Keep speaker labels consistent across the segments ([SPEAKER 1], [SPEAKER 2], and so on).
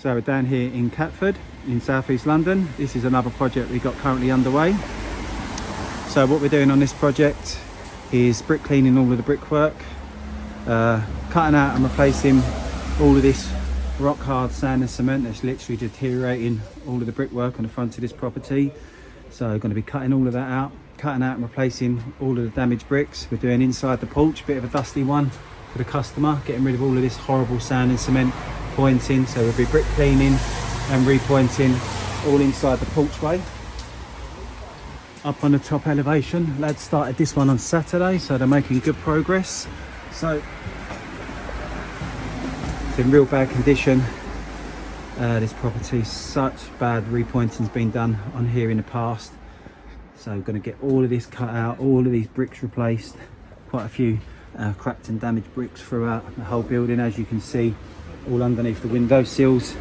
[SPEAKER 1] So we're down here in Catford in southeast London. This is another project we got currently underway. So what we're doing on this project is brick cleaning all of the brickwork, cutting out and replacing all of this rock hard sand and cement that's literally deteriorating all of the brickwork on the front of this property. So going to be cutting all of that out, cutting out and replacing all of the damaged bricks. We're doing inside the porch, bit of a dusty one for the customer, getting rid of all of this horrible sand and cement pointing. So we'll be brick cleaning and repointing all inside the porchway. Up on the top elevation, lads started this one on Saturday, so they're making good progress. So it's in real bad condition. This property, such bad repointing's been done on here in the past. So we're going to get all of this cut out, all of these bricks replaced. Quite a few cracked and damaged bricks throughout the whole building, as you can see, all underneath the window sills.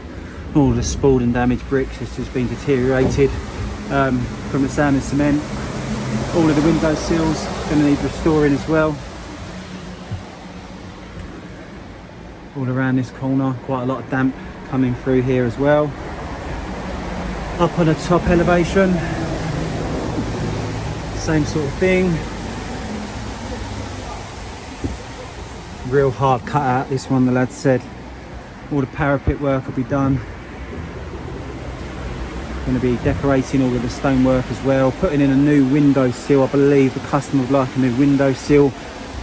[SPEAKER 1] All the spoiled and damaged bricks has just been deteriorated from the sand and cement. All of the window sills going to need restoring as well. All around this corner, quite a lot of damp coming through here as well. Up on the top elevation, same sort of thing. Real hard cut out this one, the lads said. All the parapet work will be done. Going to be decorating all of the stonework as well, putting in a new window sill. I believe the customer would like a new window sill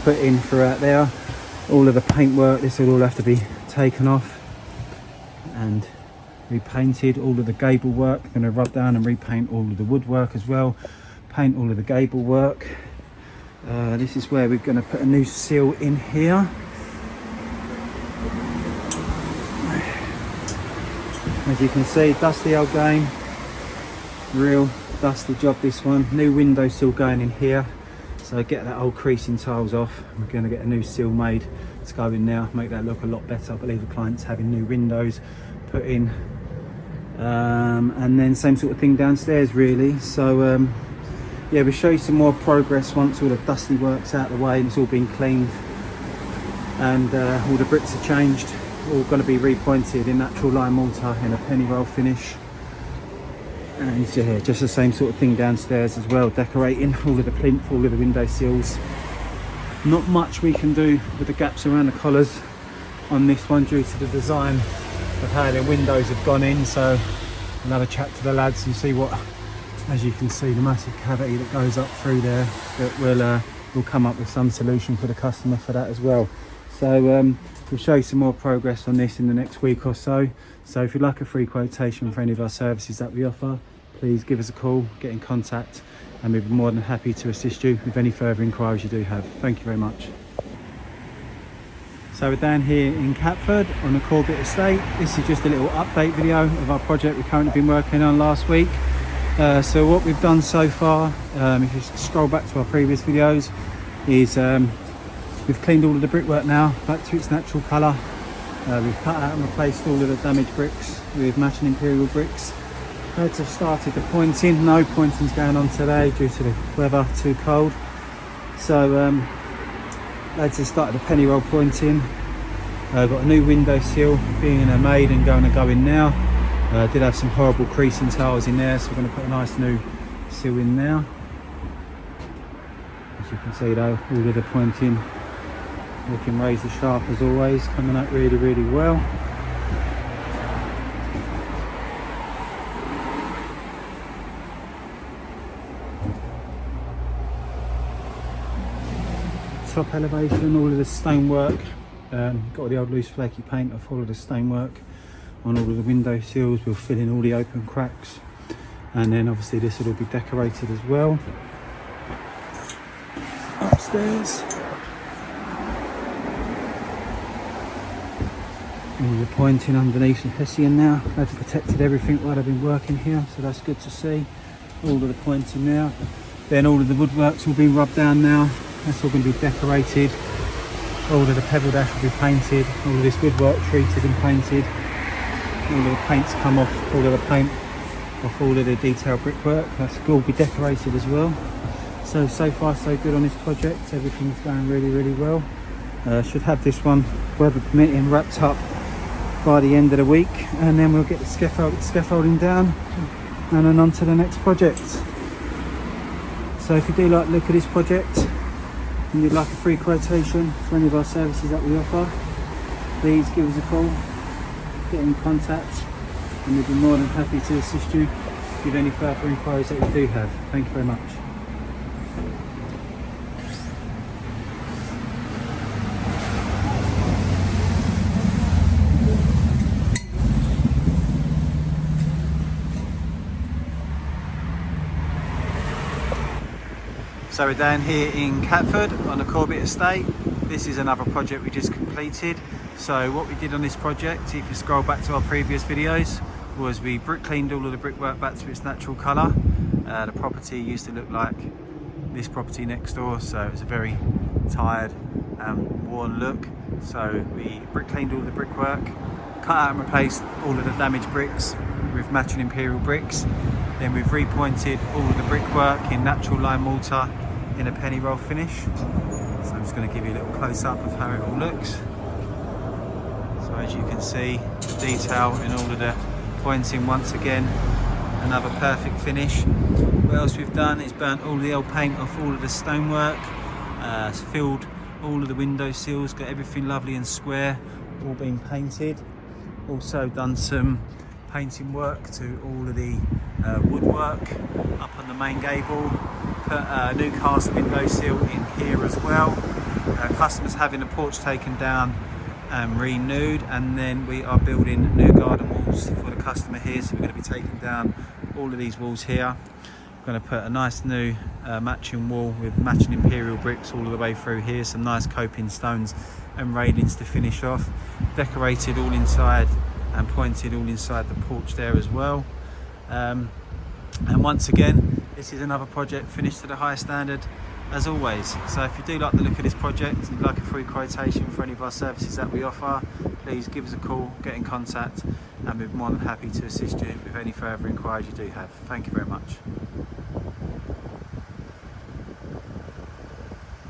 [SPEAKER 1] put in throughout there. All of the paintwork, this will all have to be taken off and repainted. All of the gable work, going to rub down and repaint all of the woodwork as well, paint all of the gable work. This is where we're going to put a new sill in here. As you can see, dusty old game, real dusty job this one. New window sill going in here, so get that old creasing tiles off. We're going to get a new sill made to go in now, make that look a lot better. I believe the client's having new windows put in, and then same sort of thing downstairs really. So yeah, we'll show you some more progress once all the dusty work's out of the way and it's all been cleaned and all the bricks are changed. All going to be repointed in natural lime mortar in a penny roll finish. And yeah, just the same sort of thing downstairs as well, decorating all of the plinth, all of the window sills. Not much we can do with the gaps around the collars on this one due to the design of how the windows have gone in. So we'll have a chat to the lads and see what, as you can see, the massive cavity that goes up through there, that we'll come up with some solution for the customer for that as well. So we'll show you some more progress on this in the next week or so. So if you'd like a free quotation for any of our services that we offer, please give us a call, get in contact, and we'll be more than happy to assist you with any further inquiries you do have. Thank you very much. So we're down here in Catford on the Corbett estate. This is just a little update video of our project we've currently been working on last week. So what we've done so far, if you scroll back to our previous videos, is we've cleaned all of the brickwork now back to its natural colour. We've cut out and replaced all of the damaged bricks with matching imperial bricks. Lads have started the pointing. No pointing's going on today due to the weather, too cold. So lads have started the penny roll pointing. Got a new window sill being made and going to go in now. Did have some horrible creasing tiles in there, so we're going to put a nice new sill in now. As you can see though, all of the pointing looking razor sharp as always, coming out really, really well. Top elevation, all of the stonework, got all the old loose flaky paint off all of the stonework on all of the window sills. We'll fill in all the open cracks, and then obviously this will all be decorated as well. Upstairs, all the pointing underneath the hessian now. They've protected everything while they've been working here, so that's good to see. All of the pointing now. Then all of the woodwork's all been rubbed down now. That's all going to be decorated. All of the pebble dash will be painted. All of this woodwork treated and painted. All of the paint's come off, all of the paint off all of the detailed brickwork. That's all be decorated as well. So far so good on this project. Everything's going really, really well. Should have this one, weather permitting, wrapped up by the end of the week, and then we'll get the scaffolding down and then on to the next project. So if you do like the look of this project and you'd like a free quotation for any of our services that we offer, please give us a call, get in contact, and we'll be more than happy to assist you with any further inquiries that you do have. Thank you very much. So we're down here in Catford on the Corbett estate. This is another project we just completed. So what we did on this project, if you scroll back to our previous videos, was we brick cleaned all of the brickwork back to its natural colour. The property used to look like this property next door, so it was a very tired worn look. So we brick cleaned all the brickwork, cut out and replaced all of the damaged bricks with matching imperial bricks. Then we've repointed all of the brickwork in natural lime mortar in a penny roll finish. So I'm just going to give you a little close up of how it all looks. So as you can see, the detail in all of the pointing once again, another perfect finish. What else we've done is burnt all the old paint off all of the stonework, filled all of the window sills, got everything lovely and square, all been painted. Also done some painting work to all of the woodwork up on the main gable, put a new cast window sill in here as well. Customers having the porch taken down and renewed, and then we are building new garden walls for the customer here, so we're going to be taking down all of these walls here. We're going to put a nice new matching wall with matching imperial bricks all the way through here, some nice coping stones and railings to finish off, decorated all inside and pointed all inside the porch there as well. And once again, this is another project finished to the highest standard as always. So if you do like the look of this project and you'd like a free quotation for any of our services that we offer, please give us a call, get in contact, and we're more than happy to assist you with any further inquiries you do have. Thank you very much.